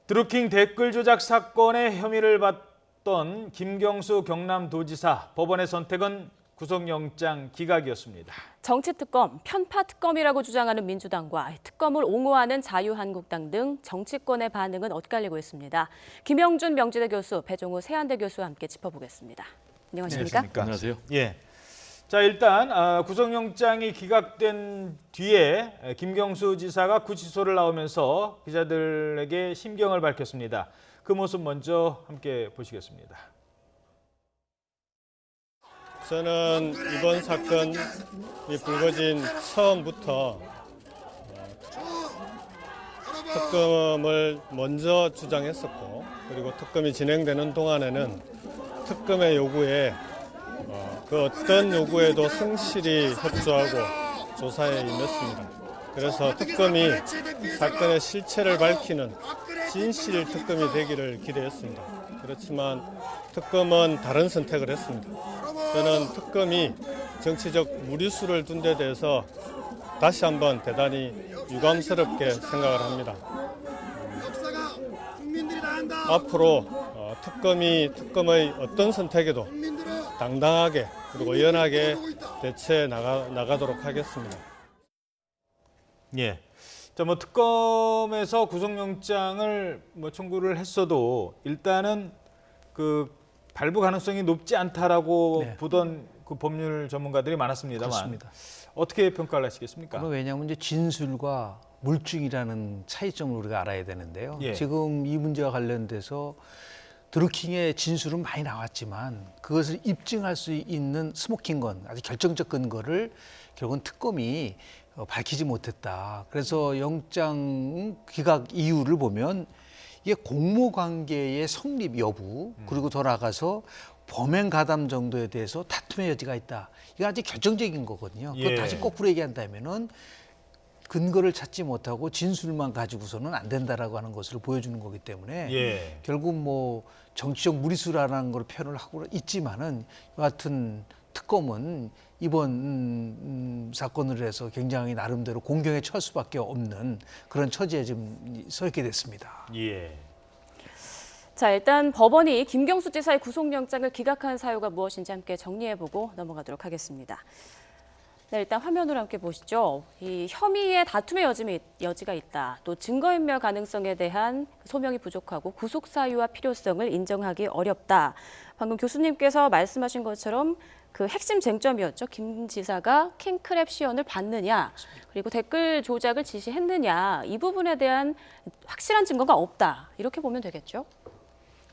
드루킹 댓글 조작 사건의 혐의를 받던 김경수 경남도지사, 법원의 선택은 구속영장 기각이었습니다. 정치특검, 편파특검이라고 주장하는 민주당과 특검을 옹호하는 자유한국당 등 정치권의 반응은 엇갈리고 있습니다. 김영준 명지대 교수, 배종우 세한대 교수와 함께 짚어보겠습니다. 안녕하십니까? 안녕하세요. 예. 자, 일단 구속영장이 기각된 뒤에 김경수 지사가 구치소를 나오면서 기자들에게 심경을 밝혔습니다. 그 모습 먼저 함께 보시겠습니다. 저는 이번 사건이 불거진 처음부터 특검을 먼저 주장했었고, 그리고 특검이 진행되는 동안에는 특검의 요구에 그 어떤 요구에도 성실히 협조하고 조사에 임했습니다. 그래서 특검이 사건의 실체를 밝히는 진실 특검이 되기를 기대했습니다. 그렇지만 특검은 다른 선택을 했습니다. 저는 특검이 정치적 무리수를 둔 데 대해서 다시 한번 대단히 유감스럽게 생각을 합니다. 앞으로 특검의 어떤 선택에도 당당하게 그리고 연하게 대처해 나가도록 하겠습니다. 예. 자, 특검에서 구속영장을 청구를 했어도 일단은 그 발부 가능성이 높지 않다라고 보던 그 법률 전문가들이 많았습니다만, 그렇습니다. 어떻게 평가를 하시겠습니까? 왜냐하면 이제 진술과 물증이라는 차이점을 우리가 알아야 되는데요. 예. 지금 이 문제와 관련돼서 드루킹의 진술은 많이 나왔지만 그것을 입증할 수 있는 스모킹건, 아주 결정적 근거를 결국은 특검이 밝히지 못했다. 그래서 영장 기각 이유를 보면 이게 공모관계의 성립 여부, 그리고 더 나아가서 범행 가담 정도에 대해서 다툼의 여지가 있다. 이건 아주 결정적인 거거든요. 그걸 다시 거꾸로 얘기한다면은 근거를 찾지 못하고 진술만 가지고서는 안 된다라고 하는 것을 보여주는 거기 때문에 결국 정치적 무리수라는 걸 표현을 하고 있지만은 여하튼 특검은 이번 사건을 해서 굉장히 나름대로 공경에 처할 수밖에 없는 그런 처지에 좀 서 있게 됐습니다. 예. 자, 일단 법원이 김경수 지사의 구속영장을 기각한 사유가 무엇인지 함께 정리해보고 넘어가도록 하겠습니다. 네, 일단 화면으로 함께 보시죠. 이 혐의의 다툼의 여지가 있다. 또 증거인멸 가능성에 대한 소명이 부족하고 구속 사유와 필요성을 인정하기 어렵다. 방금 교수님께서 말씀하신 것처럼 그 핵심 쟁점이었죠. 김 지사가 킹크랩 시연을 받느냐, 그리고 댓글 조작을 지시했느냐, 이 부분에 대한 확실한 증거가 없다. 이렇게 보면 되겠죠?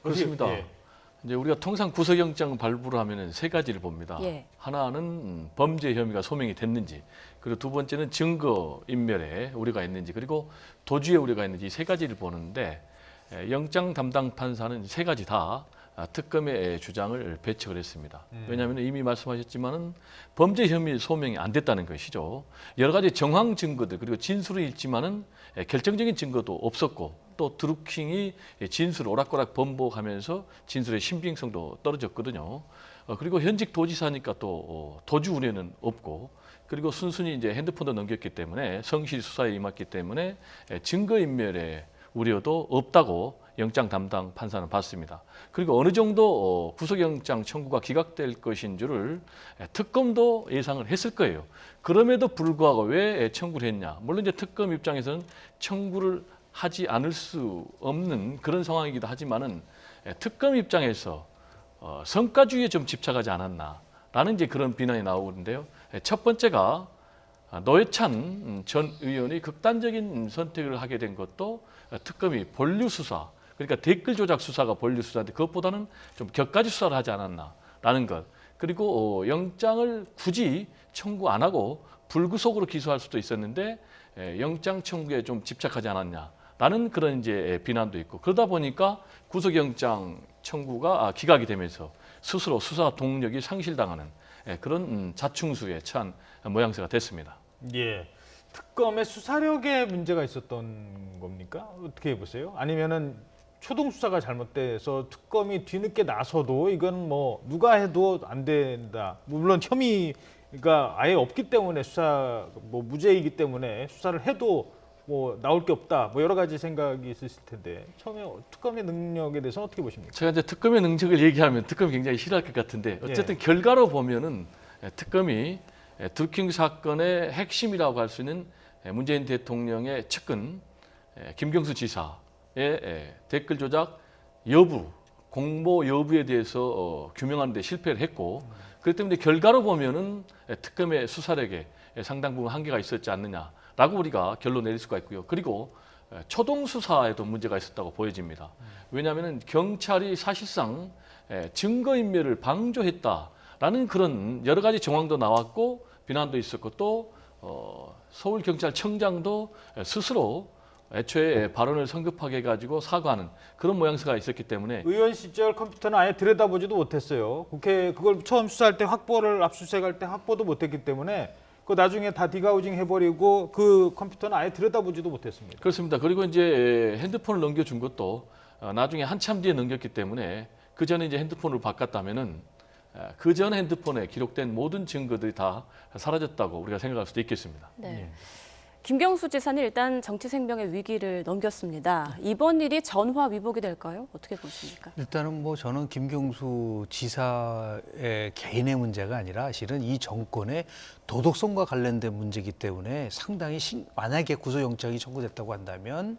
그렇습니다. 예. 이제 우리가 통상 구속영장 발부를 하면은 세 가지를 봅니다. 예. 하나는 범죄 혐의가 소명이 됐는지, 그리고 두 번째는 증거 인멸에 우려가 있는지, 그리고 도주에 우려가 있는지, 이 세 가지를 보는데 영장 담당 판사는 세 가지 다 특검의 주장을 배척을 했습니다. 왜냐하면 이미 말씀하셨지만은 범죄 혐의 소명이 안 됐다는 것이죠. 여러 가지 정황 증거들 그리고 진술은 있지만은 결정적인 증거도 없었고, 또 드루킹이 진술을 오락가락 번복하면서 진술의 신빙성도 떨어졌거든요. 그리고 현직 도지사니까 또 도주 우려는 없고, 그리고 순순히 이제 핸드폰도 넘겼기 때문에 성실 수사에 임했기 때문에 증거인멸의 우려도 없다고 영장 담당 판사는 봤습니다. 그리고 어느 정도 구속영장 청구가 기각될 것인 줄을 특검도 예상을 했을 거예요. 그럼에도 불구하고 왜 청구를 했냐? 물론 이제 특검 입장에서는 청구를 하지 않을 수 없는 그런 상황이기도 하지만은 특검 입장에서 성과주의에 좀 집착하지 않았나라는 이제 그런 비난이 나오는데요. 첫 번째가 노회찬 전 의원이 극단적인 선택을 하게 된 것도 특검이 본류 수사, 그러니까 댓글 조작 수사가 본류 수사인데 그것보다는 좀 격가지 수사를 하지 않았나라는 것. 그리고 영장을 굳이 청구 안 하고 불구속으로 기소할 수도 있었는데 영장 청구에 좀 집착하지 않았냐라는 그런 이제 비난도 있고, 그러다 보니까 구속영장 청구가 기각이 되면서 스스로 수사 동력이 상실당하는 그런 자충수에 처한 모양새가 됐습니다. 예. 특검의 수사력에 문제가 있었던 겁니까? 어떻게 보세요? 아니면은 초동 수사가 잘못돼서 특검이 뒤늦게 나서도 이건 누가 해도 안 된다. 물론 혐의가 아예 없기 때문에 수사 무죄이기 때문에 수사를 해도 뭐 나올 게 없다, 뭐 여러 가지 생각이 있으실 텐데 처음에 특검의 능력에 대해서 어떻게 보십니까? 제가 이제 특검의 능력을 얘기하면 특검이 굉장히 싫어할 것 같은데 어쨌든 결과로 보면은 특검이 드루킹 사건의 핵심이라고 할 수 있는 문재인 대통령의 측근 김경수 지사의 댓글 조작 여부, 공모 여부에 대해서 규명하는 데 실패를 했고 그렇기 때문에 결과로 보면은 특검의 수사력에 상당 부분 한계가 있었지 않느냐라고 우리가 결론 내릴 수가 있고요. 그리고 초동 수사에도 문제가 있었다고 보여집니다. 왜냐하면 경찰이 사실상 증거인멸을 방조했다라는 그런 여러 가지 정황도 나왔고 비난도 있었고 또 서울경찰청장도 스스로 애초에 발언을 성급하게 해가지고 사과하는 그런 모양새가 있었기 때문에 의원 시절 컴퓨터는 아예 들여다보지도 못했어요. 국회 그걸 처음 수사할 때 확보를 압수수색할 때 확보도 못했기 때문에 그 나중에 다 디가우징 해버리고 그 컴퓨터는 아예 들여다보지도 못했습니다. 그렇습니다. 그리고 이제 핸드폰을 넘겨준 것도 나중에 한참 뒤에 넘겼기 때문에 그 전에 이제 핸드폰을 바꿨다면은 그 전 핸드폰에 기록된 모든 증거들이 다 사라졌다고 우리가 생각할 수도 있겠습니다. 네. 김경수 지사는 일단 정치 생명의 위기를 넘겼습니다. 이번 일이 전화위복이 될까요? 어떻게 보십니까? 일단은 뭐 저는 김경수 지사의 개인의 문제가 아니라 실은 이 정권의 도덕성과 관련된 문제이기 때문에 상당히 만약에 구속영장이 청구됐다고 한다면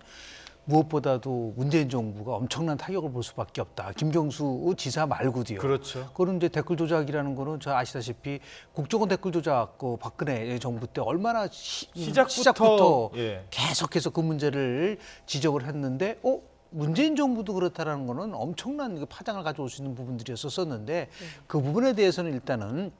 무엇보다도 문재인 정부가 엄청난 타격을 볼 수밖에 없다. 김경수 지사 말고도요. 그렇죠. 그런 이제 댓글 조작이라는 거는 저 아시다시피 국정원 댓글 조작 박근혜 정부 때 얼마나 시작부터 예. 계속해서 그 문제를 지적을 했는데 문재인 정부도 그렇다라는 거는 엄청난 파장을 가져올 수 있는 부분들이었었는데 그 부분에 대해서는 일단은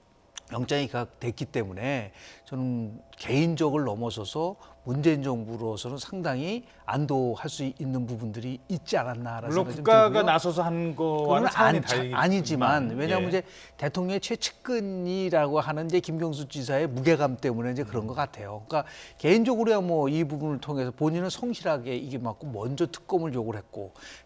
영장이 됐기 때문에 저는 개인적을 넘어서서 문재인 정부로서는 상당히 안도할 수 있는 부분들이 있지 않았나라는 물론 생각이 좀 국가가 들고요. 나서서 한 거와는 그건 차원이 다르지만 아니지만 왜냐하면 예. 이제 대통령의 최측근이라고 하는 이제 김경수 지사의 무게감 때문에 이제 그런 것 같아요. 그러니까 개인적으로야 뭐 이 부분을 통해서 본인은 성실하게 이게 맞고 먼저 특검을 요구를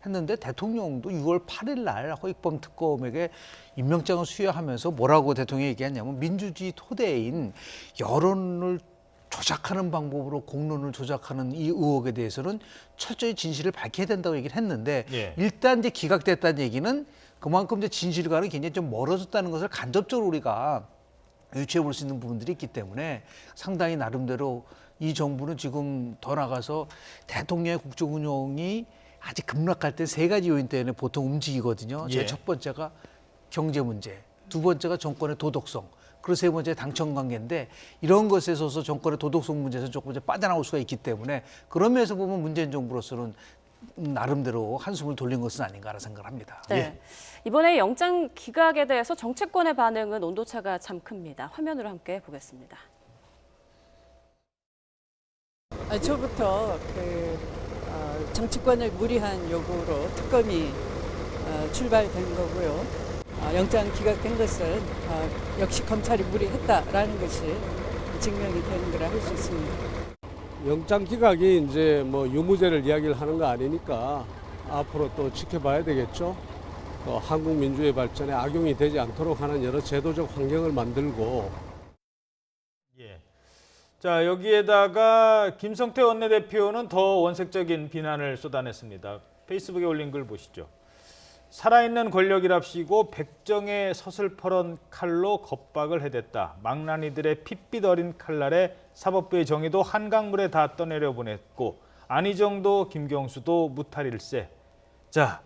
했는데 대통령도 6월 8일 날 허익범 특검에게 임명장을 수여하면서 뭐라고 대통령이 얘기했냐면 민주주의 토대인 여론을 조작하는 방법으로 공론을 조작하는 이 의혹에 대해서는 철저히 진실을 밝혀야 된다고 얘기를 했는데 예. 일단 이제 기각됐다는 얘기는 그만큼 이제 진실과는 굉장히 좀 멀어졌다는 것을 간접적으로 우리가 유추해 볼 수 있는 부분들이 있기 때문에 상당히 나름대로 이 정부는 지금 더 나가서 대통령의 국정 운영이 아직 급락할 때 3가지 요인 때문에 보통 움직이거든요. 예. 제일 첫 번째가 경제 문제, 두 번째가 정권의 도덕성, 그리고 세 번째 당청 관계인데 이런 것에 있어서 정권의 도덕성 문제에서 조금 이제 빠져나올 수가 있기 때문에 그런 면에서 보면 문재인 정부로서는 나름대로 한숨을 돌린 것은 아닌가라는 생각을 합니다. 네. 예. 이번에 영장 기각에 대해서 정치권의 반응은 온도차가 참 큽니다. 화면으로 함께 보겠습니다. 저부터 정치권을 무리한 요구로 특검이 출발된 거고요. 영장 기각된 것은 역시 검찰이 무리했다라는 것이 증명이 되는 거라 할 수 있습니다. 영장 기각이 이제 뭐 유무죄를 이야기를 하는 거 아니니까 앞으로 또 지켜봐야 되겠죠. 또 한국 민주의 발전에 악용이 되지 않도록 하는 여러 제도적 환경을 만들고. 예. 자, 여기에다가 김성태 원내대표는 더 원색적인 비난을 쏟아냈습니다. 페이스북에 올린 글 보시죠. 살아있는 권력이랍시고 백정의 서슬퍼런 칼로 겁박을 해댔다. 망나니들의 핏빛 어린 칼날에 사법부의 정의도 한강물에 다 떠내려 보냈고 안희정도 김경수도 무탈일세. 자,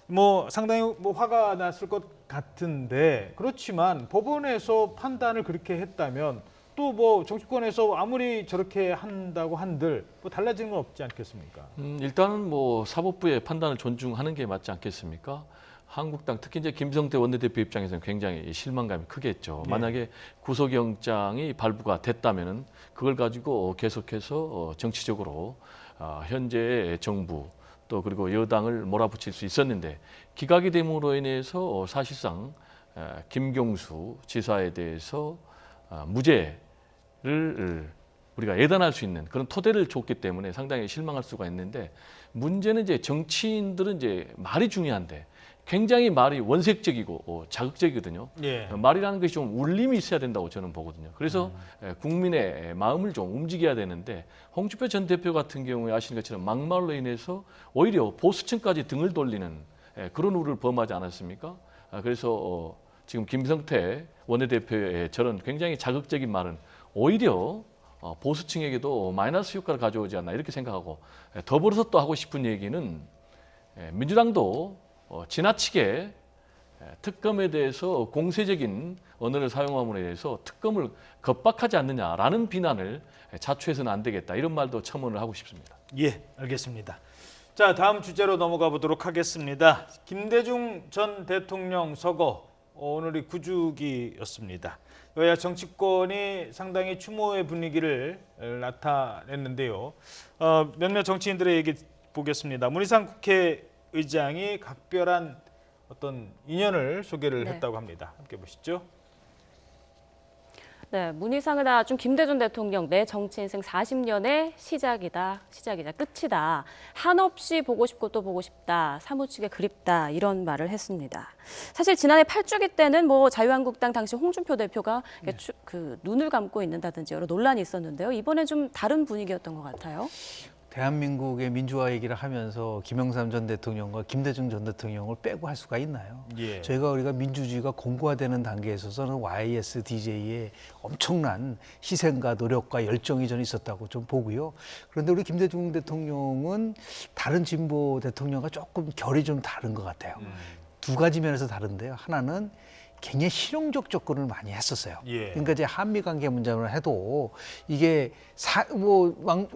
뭐 상당히 화가 났을 것 같은데 그렇지만 법원에서 판단을 그렇게 했다면 또 뭐 정치권에서 아무리 저렇게 한다고 한들 뭐 달라지는 건 없지 않겠습니까? 일단은 뭐 사법부의 판단을 존중하는 게 맞지 않겠습니까? 한국당 특히 이제 김성태 원내대표 입장에서는 굉장히 실망감이 크겠죠. 네. 만약에 구속영장이 발부가 됐다면은 그걸 가지고 계속해서 정치적으로 현재의 정부 또 그리고 여당을 몰아붙일 수 있었는데 기각이 됨으로 인해서 사실상 김경수 지사에 대해서 무죄를 우리가 예단할 수 있는 그런 토대를 줬기 때문에 상당히 실망할 수가 있는데 문제는 이제 정치인들은 이제 말이 중요한데 굉장히 말이 원색적이고 자극적이거든요. 예. 말이라는 것이 좀 울림이 있어야 된다고 저는 보거든요. 그래서 국민의 마음을 좀 움직여야 되는데 홍준표 전 대표 같은 경우에 아시는 것처럼 막말로 인해서 오히려 보수층까지 등을 돌리는 그런 우를 범하지 않았습니까? 그래서 지금 김성태 원내대표의 저런 굉장히 자극적인 말은 오히려 보수층에게도 마이너스 효과를 가져오지 않나 이렇게 생각하고 더불어서 또 하고 싶은 얘기는 민주당도 지나치게 특검에 대해서 공세적인 언어를 사용함으로 인해서 특검을 겁박하지 않느냐라는 비난을 자초해서는 안 되겠다 이런 말도 첨언을 하고 싶습니다. 예, 알겠습니다. 자, 다음 주제로 넘어가 보도록 하겠습니다. 김대중 전 대통령 서거 오늘이 9주기였습니다. 여야 정치권이 상당히 추모의 분위기를 나타냈는데요. 몇몇 정치인들의 얘기 보겠습니다. 문희상 국회의장이 각별한 어떤 인연을 소개를 네. 했다고 합니다. 함께 보시죠. 네, 문희상은 좀 김대중 대통령 내 정치 인생 40년의 시작이자 끝이다. 한없이 보고 싶고 또 보고 싶다. 사무치게 그립다. 이런 말을 했습니다. 사실 지난해 8주기 때는 자유한국당 당시 홍준표 대표가 그 눈을 감고 있는다든지 여러 논란이 있었는데요. 이번엔 좀 다른 분위기였던 것 같아요. 대한민국의 민주화 얘기를 하면서 김영삼 전 대통령과 김대중 전 대통령을 빼고 할 수가 있나요? 예. 우리가 민주주의가 공고화되는 단계에 있어서는 YSDJ의 엄청난 희생과 노력과 열정이 저는 있었다고 좀 보고요. 그런데 우리 김대중 대통령은 다른 진보 대통령과 조금 결이 좀 다른 것 같아요. 두 가지 면에서 다른데요. 하나는 굉장히 실용적 접근을 많이 했었어요. 예. 그러니까 이제 한미 관계 문제만 해도 이게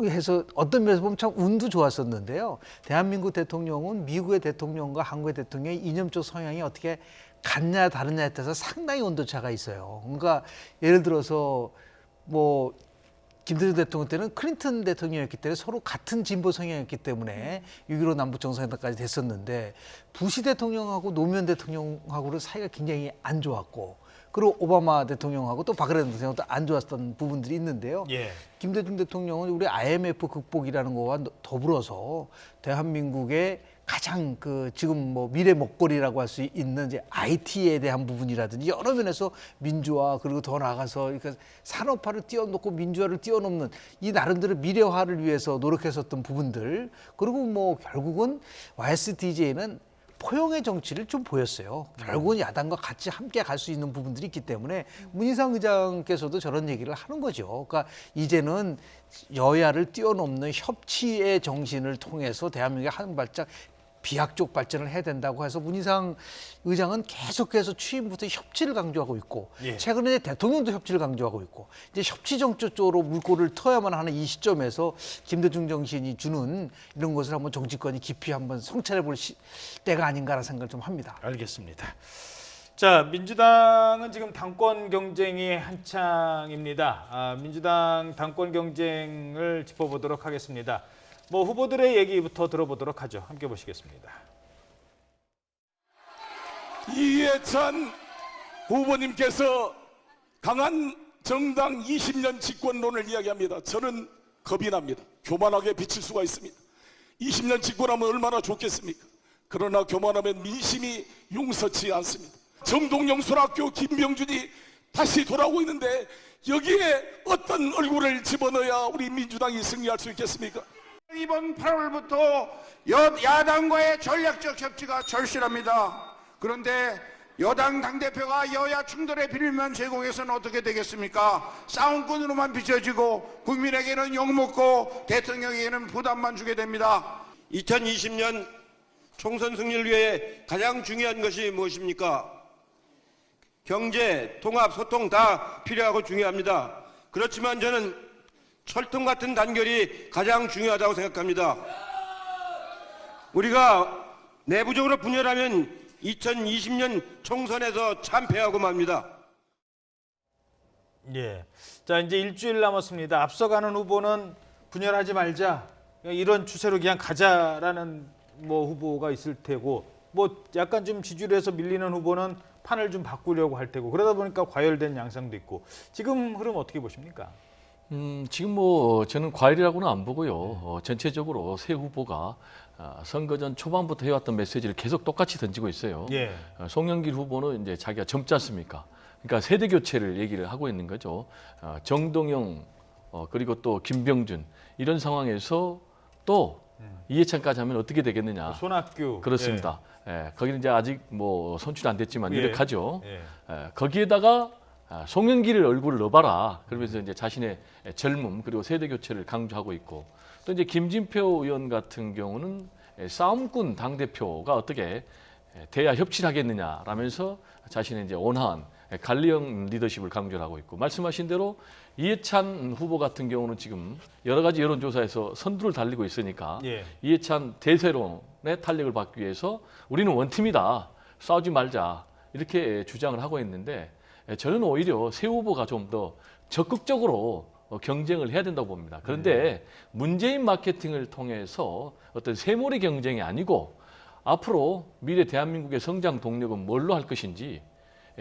해서 어떤 면에서 보면 참 운도 좋았었는데요. 대한민국 대통령은 미국의 대통령과 한국의 대통령의 이념적 성향이 어떻게 같냐 다르냐에 따라서 상당히 온도차가 있어요. 그러니까 예를 들어서 김대중 대통령 때는 클린턴 대통령이었기 때문에 서로 같은 진보 성향이었기 때문에 6.15 남북 정상회담까지 됐었는데 부시 대통령하고 노무현 대통령하고는 사이가 굉장히 안 좋았고 그리고 오바마 대통령하고 또 박근혜 대통령도 안 좋았던 부분들이 있는데요. 예. 김대중 대통령은 우리 IMF 극복이라는 거와 더불어서 대한민국의 가장 지금 미래 먹거리라고 할 수 있는 이제 IT에 대한 부분이라든지 여러 면에서 민주화 그리고 더 나아가서 그러니까 산업화를 뛰어넘고 민주화를 뛰어넘는 이 나름대로 미래화를 위해서 노력했었던 부분들 그리고 결국은 YSDJ는 포용의 정치를 좀 보였어요. 결국은 야당과 같이 함께 갈 수 있는 부분들이 있기 때문에 문희상 의장께서도 저런 얘기를 하는 거죠. 그러니까 이제는 여야를 뛰어넘는 협치의 정신을 통해서 대한민국이 한 발짝 비약적 발전을 해야 된다고 해서 문희상 의장은 계속해서 취임부터 협치를 강조하고 있고 예. 최근에 대통령도 협치를 강조하고 있고 이제 협치 정치 쪽으로 물꼬를 터야만 하는 이 시점에서 김대중 정신이 주는 이런 것을 한번 정치권이 깊이 한번 성찰해 볼 때가 아닌가라는 생각을 좀 합니다. 알겠습니다. 자, 민주당은 지금 당권 경쟁이 한창입니다. 민주당 당권 경쟁을 짚어보도록 하겠습니다. 후보들의 얘기부터 들어보도록 하죠. 함께 보시겠습니다. 이해찬 후보님께서 강한 정당 20년 집권론을 이야기합니다. 저는 겁이 납니다. 교만하게 비칠 수가 있습니다. 20년 집권하면 얼마나 좋겠습니까? 그러나 교만하면 민심이 용서치 않습니다. 정동영 순학교 김병준이 다시 돌아오고 있는데 여기에 어떤 얼굴을 집어넣어야 우리 민주당이 승리할 수 있겠습니까? 이번 8월부터 야당과의 전략적 협치가 절실합니다. 그런데 여당 당대표가 여야 충돌의 비밀만 제공해서는 어떻게 되겠습니까? 싸움꾼으로만 비춰지고 국민에게는 욕먹고 대통령에게는 부담만 주게 됩니다. 2020년 총선 승리를 위해 가장 중요한 것이 무엇입니까? 경제, 통합, 소통 다 필요하고 중요합니다. 그렇지만 저는 철통 같은 단결이 가장 중요하다고 생각합니다. 우리가 내부적으로 분열하면 2020년 총선에서 참패하고 맙니다. 예. 자, 이제 일주일 남았습니다. 앞서가는 후보는 분열하지 말자. 이런 추세로 그냥 가자라는 후보가 있을 테고 약간 좀 지지율에서 밀리는 후보는 판을 좀 바꾸려고 할 테고 그러다 보니까 과열된 양상도 있고 지금 흐름 어떻게 보십니까? 지금 뭐 저는 과일이라고는 안 보고요. 전체적으로 새 후보가 선거 전 초반부터 해왔던 메시지를 계속 똑같이 던지고 있어요. 예. 송영길 후보는 이제 자기가 젊지 않습니까? 그러니까 세대 교체를 얘기를 하고 있는 거죠. 정동영 그리고 또 김병준 이런 상황에서 또 이해찬까지 하면 어떻게 되겠느냐. 손학규. 그렇습니다. 거기는 이제 아직 뭐 선출이 안 됐지만 예. 유력하죠. 예. 거기에다가 송영길을 얼굴을 넣어봐라. 그러면서 이제 자신의 젊음 그리고 세대 교체를 강조하고 있고 또 이제 김진표 의원 같은 경우는 싸움꾼 당 대표가 어떻게 대야 협치하겠느냐라면서 자신의 이제 온화한 관리형 리더십을 강조를 하고 있고 말씀하신 대로 이해찬 후보 같은 경우는 지금 여러 가지 여론조사에서 선두를 달리고 있으니까 예. 이해찬 대세론의 탄력을 받기 위해서 우리는 원팀이다. 싸우지 말자. 이렇게 주장을 하고 있는데 저는 오히려 새 후보가 좀 더 적극적으로 경쟁을 해야 된다고 봅니다. 그런데 문재인 마케팅을 통해서 어떤 세몰이 경쟁이 아니고 앞으로 미래 대한민국의 성장 동력은 뭘로 할 것인지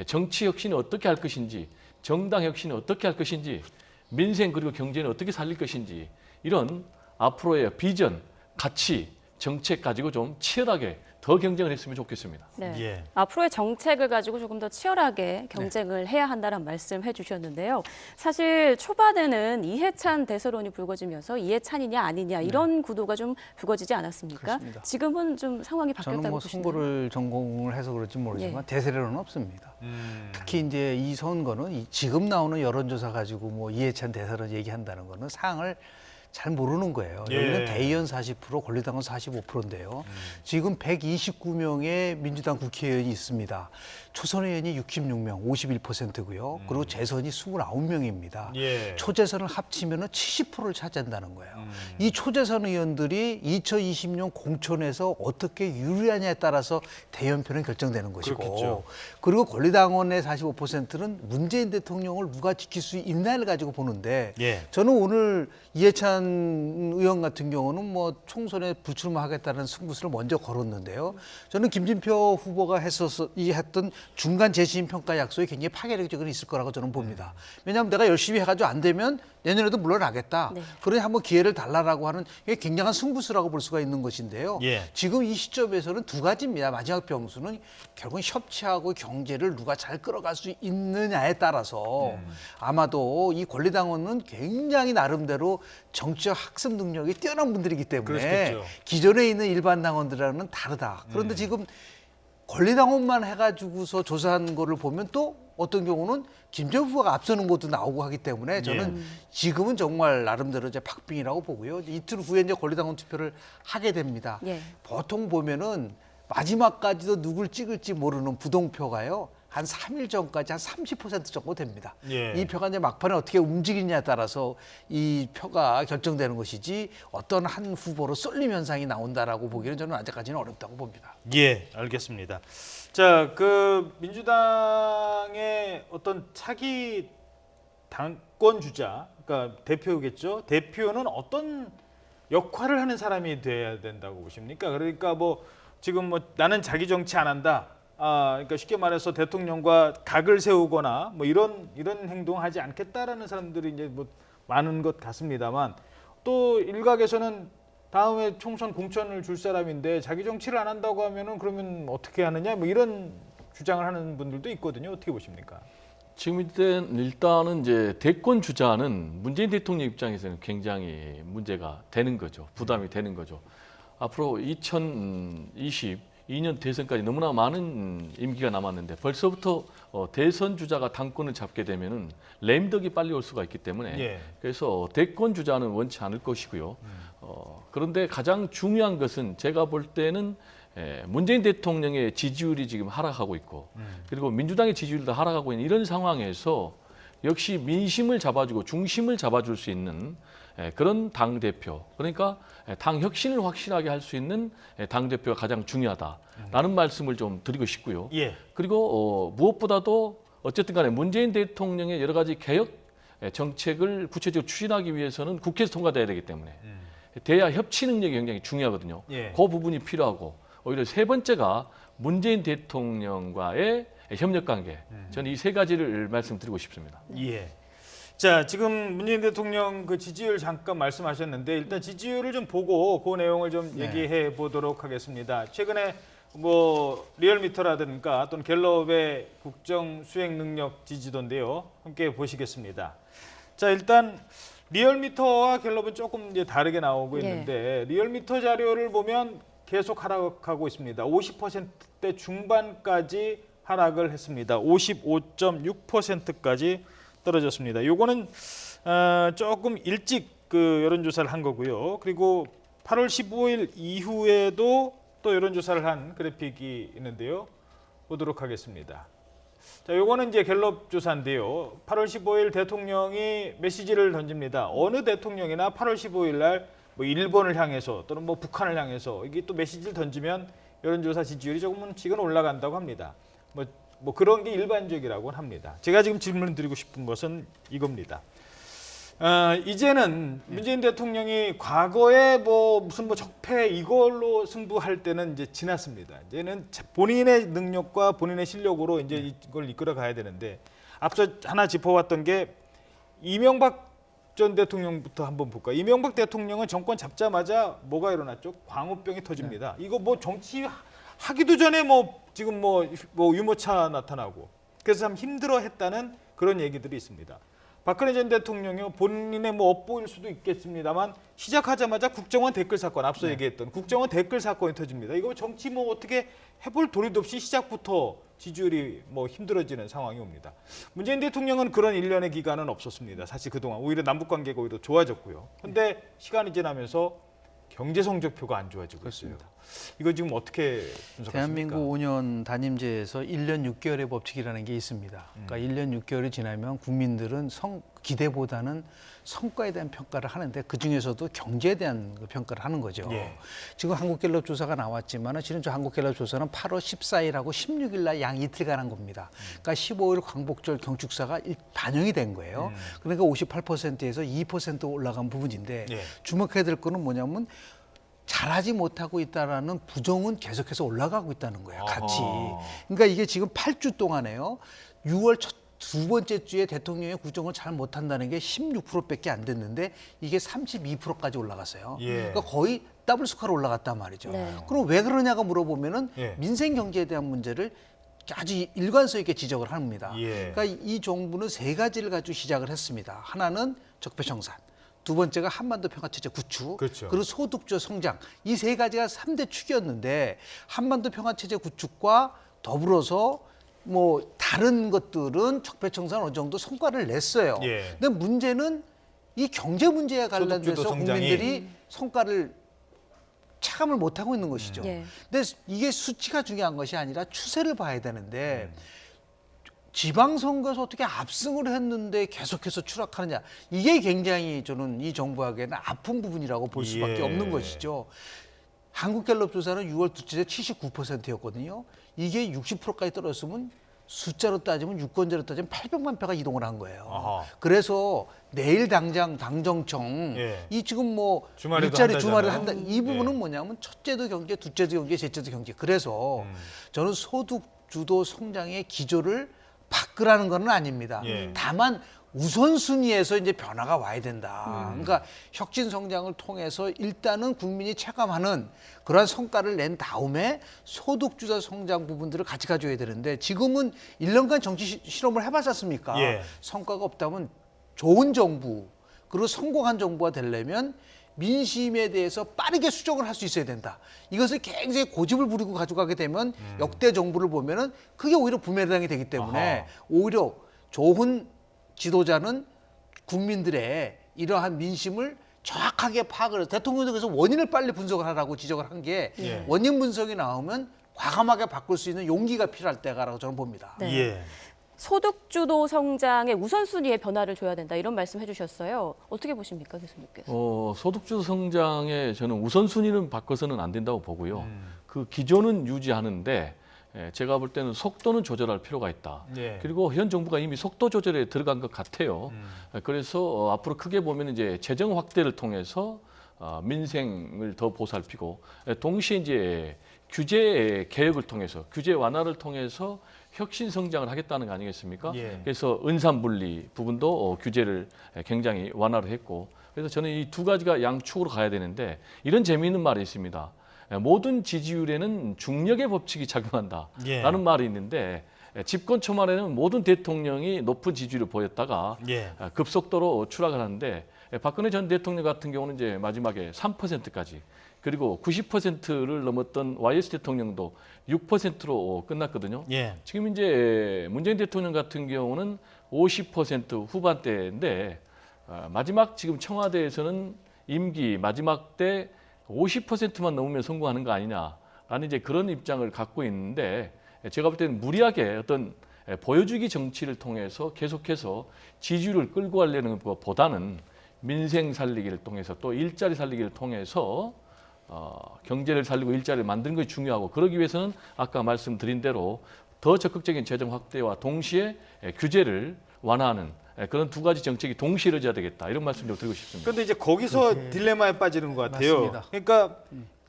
정치 혁신을 어떻게 할 것인지 정당 혁신을 어떻게 할 것인지 민생 그리고 경제는 어떻게 살릴 것인지 이런 앞으로의 비전, 가치, 정책 가지고 좀 치열하게 더 경쟁을 했으면 좋겠습니다. 네. 예. 앞으로의 정책을 가지고 조금 더 치열하게 경쟁을 해야 한다는 말씀해 주셨는데요. 사실 초반에는 이해찬 대세론이 불거지면서 이해찬이냐 아니냐 이런 구도가 좀 불거지지 않았습니까? 그렇습니다. 지금은 좀 상황이 저는 바뀌었다고 뭐 보시나요? 선거를 전공을 해서 그런지 모르지만 예. 대세론은 없습니다. 특히 이제 이 선거는 지금 나오는 여론조사 가지고 뭐 이해찬 대세론 얘기한다는 거는 상황을 잘 모르는 거예요. 예. 여기는 대의원 40%, 권리당원 45%인데요. 지금 129명의 민주당 국회의원이 있습니다. 초선 의원이 66명, 51%고요. 그리고 재선이 29명입니다. 예. 초재선을 합치면 70%를 차지한다는 거예요. 이 초재선 의원들이 2020년 공천에서 어떻게 유리하냐에 따라서 대연표는 결정되는 것이고 그렇겠죠. 그리고 권리당원의 45%는 문재인 대통령을 누가 지킬 수 있나를 가지고 보는데 예. 저는 오늘 이해찬 의원 같은 경우는 뭐 총선에 불출마하겠다는 승부수를 먼저 걸었는데요. 저는 김진표 후보가 했던 중간 재심 평가 약속이 굉장히 파괴력적으로 있을 거라고 저는 봅니다. 왜냐하면 내가 열심히 해가지고 안 되면 내년에도 물러나겠다. 네. 그러니 한번 기회를 달라라고 하는 게 굉장한 승부수라고 볼 수가 있는 것인데요. 예. 지금 이 시점에서는 두 가지입니다. 마지막 병수는 결국은 협치하고 경제를 누가 잘 끌어갈 수 있느냐에 따라서 아마도 이 권리당원은 굉장히 나름대로 정치적 학습 능력이 뛰어난 분들이기 때문에 그렇겠죠. 기존에 있는 일반 당원들과는 다르다. 그런데 지금 권리당원만 해가지고서 조사한 거를 보면 또 어떤 경우는 김재원 후보가 앞서는 것도 나오고 하기 때문에 저는 지금은 정말 나름대로 이제 박빙이라고 보고요. 이틀 후에 이제 권리당원 투표를 하게 됩니다. 예. 보통 보면은 마지막까지도 누굴 찍을지 모르는 부동표가요. 한 3일 전까지 한 30% 정도 됩니다. 예. 이 표가 이제 막판에 어떻게 움직이냐에 따라서 이 표가 결정되는 것이지 어떤 한 후보로 쏠림 현상이 나온다라고 보기는 저는 아직까지는 어렵다고 봅니다. 예, 알겠습니다. 자, 그 민주당의 어떤 차기 당권 주자, 그러니까 대표겠죠. 대표는 어떤 역할을 하는 사람이 돼야 된다고 보십니까? 그러니까 뭐 지금 뭐 나는 자기 정치 안 한다. 그러니까 쉽게 말해서 대통령과 각을 세우거나 뭐 이런 행동하지 않겠다라는 사람들이 이제 뭐 많은 것 같습니다만 또 일각에서는 다음에 총선 공천을 줄 사람인데 자기 정치를 안 한다고 하면은 그러면 어떻게 하느냐 뭐 이런 주장을 하는 분들도 있거든요. 어떻게 보십니까? 지금 일단은 이제 대권 주자는 문재인 대통령 입장에서는 굉장히 문제가 되는 거죠. 부담이 되는 거죠. 앞으로 2022년 대선까지 너무나 많은 임기가 남았는데 벌써부터 대선 주자가 당권을 잡게 되면은 램덕이 빨리 올 수가 있기 때문에 예. 그래서 대권 주자는 원치 않을 것이고요. 그런데 가장 중요한 것은 제가 볼 때는 문재인 대통령의 지지율이 지금 하락하고 있고 그리고 민주당의 지지율도 하락하고 있는 이런 상황에서 역시 민심을 잡아주고 중심을 잡아줄 수 있는 그런 당대표, 그러니까 당 혁신을 확실하게 할 수 있는 당대표가 가장 중요하다라는 말씀을 좀 드리고 싶고요. 예. 그리고 무엇보다도 어쨌든 간에 문재인 대통령의 여러 가지 개혁 정책을 구체적으로 추진하기 위해서는 국회에서 통과돼야 되기 때문에 대야 협치 능력이 굉장히 중요하거든요. 예. 그 부분이 필요하고 오히려 세 번째가 문재인 대통령과의 협력 관계. 저는 이 세 가지를 말씀드리고 싶습니다. 예. 자, 지금 문재인 대통령 그 지지율 잠깐 말씀하셨는데 일단 지지율을 좀 보고 그 내용을 좀 네. 얘기해 보도록 하겠습니다. 최근에 뭐 리얼미터라든가 또는 갤럽의 국정 수행 능력 지지도인데요. 함께 보시겠습니다. 자, 일단 리얼미터와 갤럽은 조금 이제 다르게 나오고 있는데 리얼미터 자료를 보면 계속 하락하고 있습니다. 50%대 중반까지 하락을 했습니다. 55.6%까지 떨어졌습니다. 요거는 조금 일찍 그 여론조사를 한 거고요. 그리고 8월 15일 이후에도 또 여론조사를 한 그래픽이 있는데요. 보도록 하겠습니다. 자, 요거는 이제 갤럽 조사인데요. 8월 15일 대통령이 메시지를 던집니다. 어느 대통령이나 8월 15일 날 뭐 일본을 향해서 또는 뭐 북한을 향해서 이게 또 메시지를 던지면 여론조사 지지율이 조금씩은 올라간다고 합니다. 뭐 그런 게 일반적이라고 합니다. 제가 지금 질문드리고 싶은 것은 이겁니다. 이제는 문재인 대통령이 과거에 뭐 무슨 뭐 적폐 이걸로 승부할 때는 이제 지났습니다. 이제는 본인의 능력과 본인의 실력으로 이제 이걸 이끌어 가야 되는데 앞서 하나 짚어왔던 게 이명박 전 대통령부터 한번 볼까요? 이명박 대통령은 정권 잡자마자 뭐가 일어났죠? 광우병이 터집니다. 이거 뭐 정치 하기도 전에 뭐 지금 뭐 유모차 나타나고 그래서 참 힘들어했다는 그런 얘기들이 있습니다. 박근혜 전 대통령이 본인의 뭐 업보일 수도 있겠습니다만 시작하자마자 국정원 댓글 사건 앞서 얘기했던 국정원 댓글 사건이 터집니다. 이거 정치 뭐 어떻게 해볼 도리도 없이 시작부터 지지율이 뭐 힘들어지는 상황이 옵니다. 문재인 대통령은 그런 일련의 기간은 없었습니다. 사실 그동안 오히려 남북관계가 오히려 좋아졌고요. 근데 시간이 지나면서 경제 성적표가 안 좋아지고 있습니다. 이거 지금 어떻게 분석하십니까? 대한민국 5년 단임제에서 1년 6개월의 법칙이라는 게 있습니다. 그러니까 1년 6개월이 지나면 국민들은 기대보다는 성과에 대한 평가를 하는데 그중에서도 경제에 대한 평가를 하는 거죠. 지금 한국갤럽 조사가 나왔지만 실은 저 한국갤럽 조사는 8월 14일하고 16일 날 양 이틀간 한 겁니다. 그러니까 15일 광복절 경축사가 반영이 된 거예요. 그러니까 58%에서 2% 올라간 부분인데 주목해야 될 거는 뭐냐면 잘하지 못하고 있다라는 부정은 계속해서 올라가고 있다는 거예요. 같이. 그러니까 이게 지금 8주 동안에요. 6월 두 번째 주에 대통령의 국정을 잘 못한다는 게 16%밖에 안 됐는데 이게 32%까지 올라갔어요. 그러니까 거의 더블 스코어로 올라갔단 말이죠. 그럼 왜 그러냐고 물어보면은 민생 경제에 대한 문제를 아주 일관성 있게 지적을 합니다. 그러니까 이 정부는 세 가지를 가지고 시작을 했습니다. 하나는 적폐청산. 두 번째가 한반도 평화체제 구축, 그리고 소득주 성장. 이 세 가지가 3대 축이었는데 한반도 평화체제 구축과 더불어서 뭐 다른 것들은 적폐청산 어느 정도 성과를 냈어요. 근데 문제는 이 경제 문제에 관련돼서 국민들이 성과를 체감을 못하고 있는 것이죠. 근데 이게 수치가 중요한 것이 아니라 추세를 봐야 되는데 지방선거에서 어떻게 압승을 했는데 계속해서 추락하느냐. 이게 굉장히 저는 이 정부에게는 아픈 부분이라고 볼 수밖에 없는 것이죠. 한국갤럽 조사는 6월 둘째 주 79%였거든요. 이게 60%까지 떨어졌으면 숫자로 따지면 유권자로 따지면 800만 표가 이동을 한 거예요. 그래서 내일 당장 당정청 이 지금 뭐 일자리 주말에 한다. 이 부분은 뭐냐면 첫째도 경제, 둘째도 경제, 셋째도 경제. 그래서 저는 소득 주도 성장의 기조를 바꾸라는 건 아닙니다. 다만 우선순위에서 이제 변화가 와야 된다. 그러니까 혁신 성장을 통해서 일단은 국민이 체감하는 그러한 성과를 낸 다음에 소득주도 성장 부분들을 같이 가져야 되는데 지금은 1년간 정치 실험을 해봤지 않습니까? 성과가 없다면 좋은 정부 그리고 성공한 정부가 되려면 민심에 대해서 빠르게 수정을 할 수 있어야 된다. 이것을 굉장히 고집을 부리고 가져가게 되면 역대 정부를 보면은 그게 오히려 부메랑이 되기 때문에 오히려 좋은 지도자는 국민들의 이러한 민심을 정확하게 파악을 해서 대통령도 그래서 원인을 빨리 분석을 하라고 지적을 한 게 원인 분석이 나오면 과감하게 바꿀 수 있는 용기가 필요할 때가라고 저는 봅니다. 소득주도 성장의 우선순위에 변화를 줘야 된다 이런 말씀 해주셨어요. 어떻게 보십니까 교수님께서? 소득주도 성장에 저는 우선순위는 바꿔서는 안 된다고 보고요. 그 기조는 유지하는데 제가 볼 때는 속도는 조절할 필요가 있다. 그리고 현 정부가 이미 속도 조절에 들어간 것 같아요. 그래서 앞으로 크게 보면 이제 재정 확대를 통해서 민생을 더 보살피고 동시에 이제 규제 개혁을 통해서 규제 완화를 통해서 혁신 성장을 하겠다는 거 아니겠습니까? 예. 그래서 은산분리 부분도 규제를 굉장히 완화를 했고, 그래서 저는 이 두 가지가 양축으로 가야 되는데, 이런 재미있는 말이 있습니다. 모든 지지율에는 중력의 법칙이 작용한다라는 예. 말이 있는데, 집권 초말에는 모든 대통령이 높은 지지율을 보였다가 예. 급속도로 추락을 하는데, 박근혜 전 대통령 같은 경우는 이제 마지막에 3%까지, 그리고 90%를 넘었던 YS 대통령도 6%로 끝났거든요. 예. 지금 이제 문재인 대통령 같은 경우는 50% 후반대인데, 마지막 지금 청와대에서는 임기 마지막 때 50%만 넘으면 성공하는 거 아니냐라는 이제 그런 입장을 갖고 있는데, 제가 볼 때는 무리하게 어떤 보여주기 정치를 통해서 계속해서 지지율을 끌고 가려는 것보다는 민생 살리기를 통해서 또 일자리 살리기를 통해서 경제를 살리고 일자리를 만드는 것이 중요하고, 그러기 위해서는 아까 말씀드린 대로 더 적극적인 재정 확대와 동시에 규제를 완화하는 그런 두 가지 정책이 동시에 이루어져야 되겠다, 이런 말씀 좀 드리고 싶습니다. 그런데 이제 거기서 딜레마에 빠지는 것 같아요. 맞습니다. 그러니까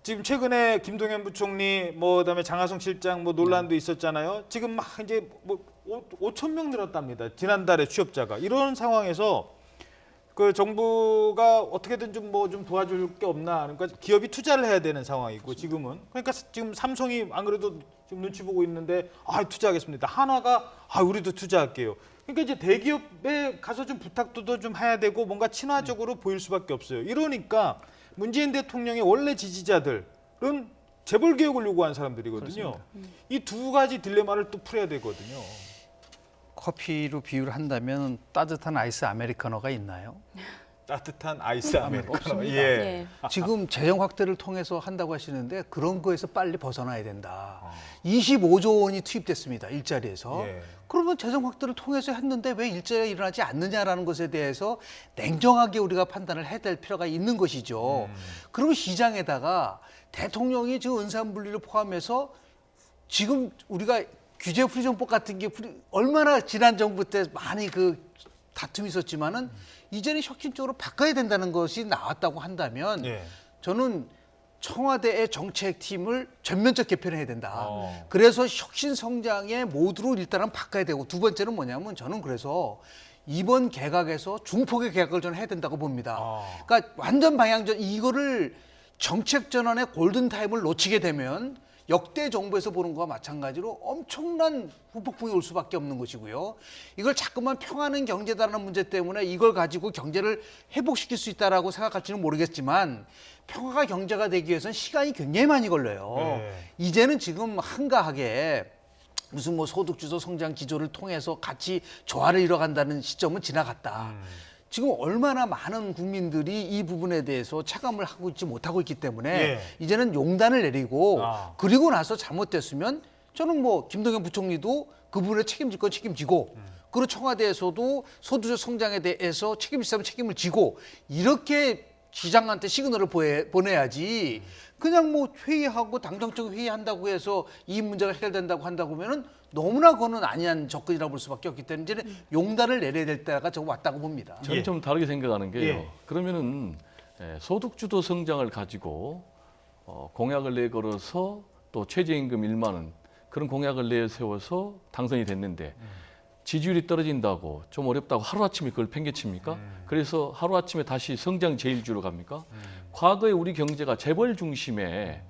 지금 최근에 김동연 부총리, 뭐 그다음에 장하성 실장 뭐 논란도 있었잖아요. 지금 막 이제 뭐 5천 명 늘었답니다. 지난달에 취업자가. 이런 상황에서 그 정부가 어떻게든 좀 도와줄 게 없나. 그러니까 기업이 투자를 해야 되는 상황이고 지금은. 그러니까 지금 삼성이 안 그래도 지금 눈치 보고 있는데 투자하겠습니다. 한화가 우리도 투자할게요. 그러니까 이제 대기업에 가서 좀 부탁도 좀 해야 되고 뭔가 친화적으로 보일 수밖에 없어요. 이러니까 문재인 대통령의 원래 지지자들은 재벌 개혁을 요구한 사람들이거든요. 이 두 가지 딜레마를 또 풀어야 되거든요. 커피로 비유를 한다면 따뜻한 아이스 아메리카노가 있나요? 따뜻한 아이스 아메리카노. 없습니다. 예. 지금 재정 확대를 통해서 한다고 하시는데 그런 거에서 빨리 벗어나야 된다. 25조 원이 투입됐습니다. 일자리에서. 예. 그러면 재정 확대를 통해서 했는데 왜 일자리가 일어나지 않느냐라는 것에 대해서 냉정하게 우리가 판단을 해야 될 필요가 있는 것이죠. 그러면 시장에다가 대통령이 지금 은산분리를 포함해서 지금 우리가 규제풀이정법 같은 게 얼마나 지난 정부 때 많이 그 다툼이 있었지만은 이제는 혁신적으로 바꿔야 된다는 것이 나왔다고 한다면 예. 저는 청와대의 정책팀을 전면적 개편해야 된다. 그래서 혁신 성장의 모두로 일단은 바꿔야 되고, 두 번째는 뭐냐면 저는 그래서 이번 개각에서 중폭의 개각을 저는 해야 된다고 봅니다. 그러니까 완전 방향전, 이거를 정책 전환의 골든타임을 놓치게 되면 역대 정부에서 보는 것과 마찬가지로 엄청난 후폭풍이 올 수밖에 없는 것이고요. 이걸 자꾸만 평화는 경제다라는 문제 때문에 이걸 가지고 경제를 회복시킬 수 있다라고 생각할지는 모르겠지만, 평화가 경제가 되기 위해서는 시간이 굉장히 많이 걸려요. 네. 이제는 지금 한가하게 무슨 뭐 소득주도 성장 기조를 통해서 같이 조화를 이뤄간다는 시점은 지나갔다. 지금 얼마나 많은 국민들이 이 부분에 대해서 체감을 하고 있지 못하고 있기 때문에 예. 이제는 용단을 내리고 그리고 나서 잘못됐으면 저는 뭐 김동연 부총리도 그 부분에 책임질 건 책임지고, 그리고 청와대에서도 소득적 성장에 대해서 책임지면 책임을 지고, 이렇게 시장한테 시그널을 보내야지 그냥 뭐 회의하고 당정적 회의한다고 해서 이 문제가 해결된다고 한다고 하면은 너무나 그거는 아니한 접근이라고 볼 수밖에 없기 때문에 이제는 용단을 내려야 될 때가 저 왔다고 봅니다. 저는 예. 좀 다르게 생각하는 게요. 예. 그러면은 소득주도 성장을 가지고 공약을 내걸어서 또 최저임금 1만 원 그런 공약을 내세워서 당선이 됐는데 지지율이 떨어진다고 좀 어렵다고 하루아침에 그걸 팽개칩니까? 그래서 하루아침에 다시 성장 제일주로 갑니까? 과거에 우리 경제가 재벌 중심의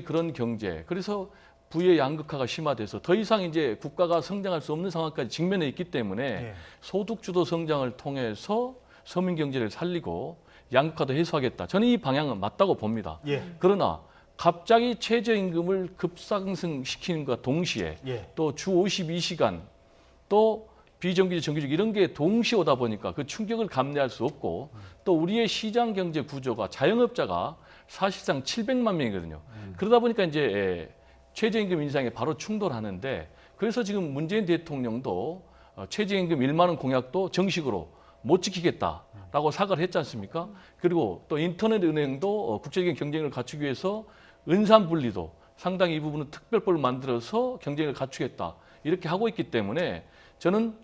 그런 경제, 그래서 부의 양극화가 심화돼서 더 이상 이제 국가가 성장할 수 없는 상황까지 직면해 있기 때문에 예. 소득주도 성장을 통해서 서민 경제를 살리고 양극화도 해소하겠다. 저는 이 방향은 맞다고 봅니다. 예. 그러나 갑자기 최저임금을 급상승시키는 것과 동시에 예. 또 주 52시간 또 비정규직, 정규직 이런 게 동시에 오다 보니까 그 충격을 감내할 수 없고, 또 우리의 시장 경제 구조가 자영업자가 사실상 700만 명이거든요. 그러다 보니까 이제 최저임금 인상에 바로 충돌하는데, 그래서 지금 문재인 대통령도 최저임금 1만 원 공약도 정식으로 못 지키겠다라고 사과를 했지 않습니까? 그리고 또 인터넷 은행도 국제적인 경쟁을 갖추기 위해서 은산분리도 상당히 이 부분은 특별법을 만들어서 경쟁을 갖추겠다 이렇게 하고 있기 때문에 저는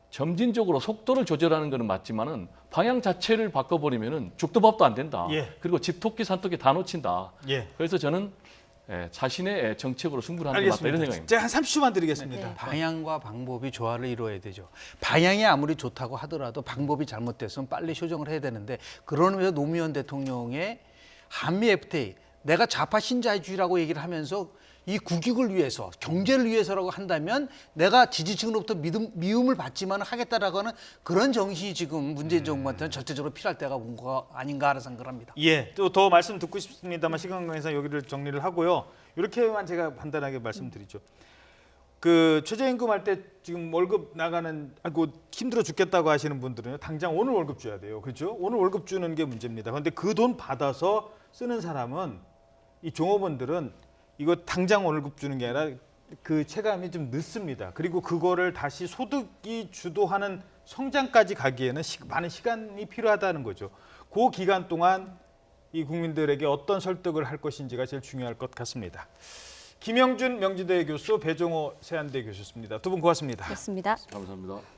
점진적으로 속도를 조절하는 것은 맞지만은 방향 자체를 바꿔버리면은 죽도 밥도 안 된다. 예. 그리고 집토끼 산토끼 다 놓친다. 예. 그래서 저는 자신의 정책으로 승부를 하는 게 맞다 이런 생각입니다. 제가 한 30초만 드리겠습니다. 방향과 방법이 조화를 이루어야 되죠. 방향이 아무리 좋다고 하더라도 방법이 잘못됐으면 빨리修正을 해야 되는데 그런 의미에서 노무현 대통령의 한미 FTA 내가 좌파 신자유주의라고 얘기를 하면서 이 국익을 위해서 경제를 위해서라고 한다면 내가 지지층으로부터 미움을 받지만 하겠다라고 하는 그런 정신이 지금 문재인 정부한테는 절대적으로 필요할 때가 온 거 아닌가라는 생각을 합니다. 예, 또 더 말씀 듣고 싶습니다만 시간 관계상 여기를 정리를 하고요. 이렇게만 제가 간단하게 말씀드리죠. 그 최저임금 할 때 지금 월급 나가는 아이고 힘들어 죽겠다고 하시는 분들은요. 당장 오늘 월급 줘야 돼요. 그렇죠? 오늘 월급 주는 게 문제입니다. 그런데 그 돈 받아서 쓰는 사람은 이 종업원들은 이거 당장 월급 주는 게 아니라 그 체감이 좀 늦습니다. 그리고 그거를 다시 소득이 주도하는 성장까지 가기에는 많은 시간이 필요하다는 거죠. 그 기간 동안 이 국민들에게 어떤 설득을 할 것인지가 제일 중요할 것 같습니다. 김영준 명지대 교수, 배종호 세안대 교수였습니다. 두 분 고맙습니다. 고맙습니다. 감사합니다.